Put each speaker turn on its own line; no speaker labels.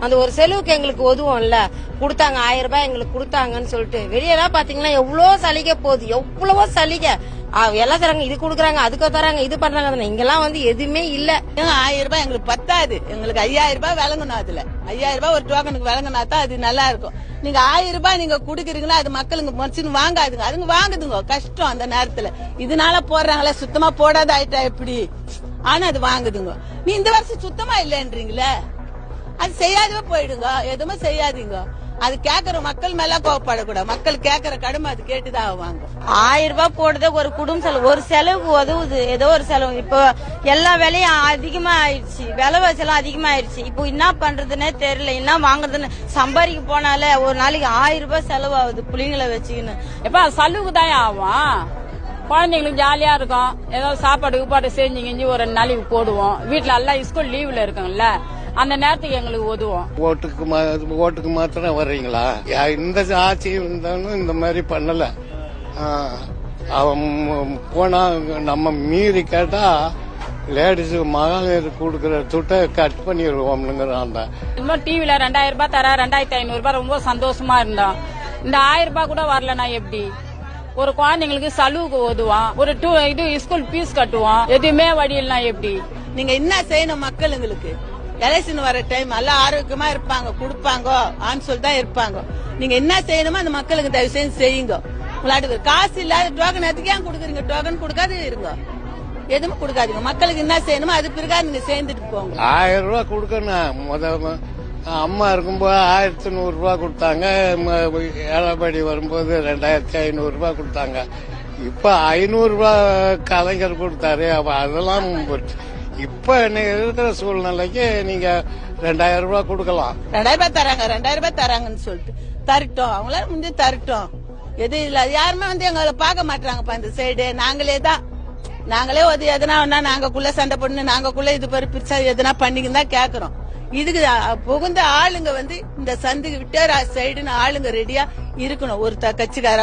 அந்த ஒரு செலவுக்கு எங்களுக்கு உதவும்ல. கொடுத்தாங்க 1000 ரூபாய் எங்களுக்கு கொடுத்தாங்கன்னு சொல்லிட்டு வெளியெல்லாம் பாத்தீங்கன்னா எவ்வளவு சலுகை போகுது, எவ்வளவோ சலுகை. எல்லாம் தராங்க, இது குடுக்குறாங்க, அதுக்கு தராங்க, இது பண்றாங்க. இங்கெல்லாம் வந்து எதுவுமே இல்ல.
1000 ரூபாய் எங்களுக்கு பத்தாது. எங்களுக்கு 5000 ரூபாய் விளங்கணும். அதுல 5000 ரூபாய் ஒரு டோக்கனுக்கு விளங்கினா தான் அது நல்லா இருக்கும். நீங்க 1000 ரூபாய் நீங்க குடுக்குறீங்களா, அது மக்களுக்கு மனுஷன் வாங்காதுங்க. அதுங்க வாங்குதுங்க, கஷ்டம் அந்த நேரத்துல. இதனால போடுறாங்களே, சுத்தமா போடாத ஆயிட்டா எப்படி? ஆனா அது வாங்குதுங்க. நீ இந்த வருஷம் சுத்தமா இல்லன்றீங்களே, அது செய்யாதவே போயிடுங்க, எதுவுமே செய்யாதீங்க. அது கேக்குற மக்கள் மேல கோவப்படக்கூடாது. மக்கள் கேக்குற கடமை அது கேட்டுதான் ஆவாங்க.
1000 ரூபாய் போடுறது ஒரு குடும்ப செலவு, ஒரு செலவுக்கு உதவுது, ஏதோ ஒரு செலவு. இப்போ எல்லா விலையும் அதிகமா ஆயிடுச்சு, விலைவாசெல்லாம் அதிகமா ஆயிடுச்சு. இப்போ என்ன பண்றதுன்னே தெரியல, என்ன வாங்குறதுன்னு. சம்பாதிக்க போனாலே ஒரு நாளைக்கு 1000 ரூபாய் செலவாகுது பிள்ளைங்களை வச்சுக்கின்னு.
எப்ப செலவுக்கு தான் ஆகும். குழந்தைங்களுக்கு ஜாலியா இருக்கும், ஏதோ சாப்பாடு கீப்பாடு செஞ்சு ஒரு 2 நாளைக்கு போடுவோம். வீட்டுல எல்லாம் ஸ்கூல் லீவ்ல இருக்குங்கல்ல, அந்த நேரத்துக்கு எங்களுக்கு உதவும்.
ஓட்டுக்கு மாத்திரம் வர்றீங்களா? இந்த ஆட்சி இருந்தாலும் இந்த மாதிரி பண்ணல. அவன் போனா நம்ம மீறி கேட்டா லேடிஸ் மகளிர் கொடுக்கற துட்டை கட் பண்ணிடுவோம்னுங்கிறான்.
டிவில 2000 ரூபாய் தர, 2500 ரூபாய் ரொம்ப சந்தோஷமா இருந்தோம். இந்த 1000 ரூபாய் கூட வரலன்னா எப்படி? ஒரு குழந்தைங்களுக்கு செலவுக்கு உதவும், ஒரு இது ஸ்கூல் பீஸ் கட்டுவோம், எதுவுமே வழியில்னா எப்படி?
நீங்க என்ன செய்யணும் மக்களுங்களுக்கு? எலெக்ஷன் வர டைம் எல்லாம் ஆரோக்கியமா இருப்பாங்க, கொடுப்பாங்க ஆன்னு சொல்லி தான் இருப்பாங்க. நீங்க என்ன செய்யணுமோ அந்த மக்களுக்கு தயவு செஞ்சு செய்யுங்க. உங்களாட்டு காசு இல்லாத டோக்கன் எதுக்கு ஏன் கொடுக்குறீங்க? டோக்கன் கொடுக்காது இருங்க, எதுவுமே கொடுக்காதீங்க. மக்களுக்கு என்ன செய்யணுமோ அது பிறகு நீங்க சேர்ந்துட்டு போங்க.
1000 ரூபாய் கொடுக்கணும். முதல்ல அம்மா இருக்கும்போது 1100 ரூபாய் கொடுத்தாங்க. ஏழாப்படி வரும்போது 2500 ரூபாய் கொடுத்தாங்க. இப்ப 500 ரூபாய் கலைஞர் கொடுத்தாரு. அதெல்லாம் இப்ப இருக்கிற சூழ்நிலைக்கு நீங்க 2000 ரூபாய் கொடுக்கலாம்.
2000 ரூபாய் தராங்க, 2000 ரூபாய் தராங்கன்னு சொல்லிட்டு தரட்டும், அவங்களால முடிஞ்சு தரட்டும். எது இல்ல, யாருமே வந்து எங்களை பார்க்க மாட்டாங்கப்பா இந்த சைடு. நாங்களே எதுனா நாங்கக்குள்ள சண்டை போட்டு நாங்கக்குள்ள இது பிரிச்சா எதுனா பண்ணிக்கின்னு தான் கேக்குறோம். இதுக்கு புகுந்த ஆளுங்க வந்து இந்த சந்துக்கு விட்டு சைடுன்னு ஆளுங்க ரெடியா இருக்கணும். ஒரு கட்சிக்கார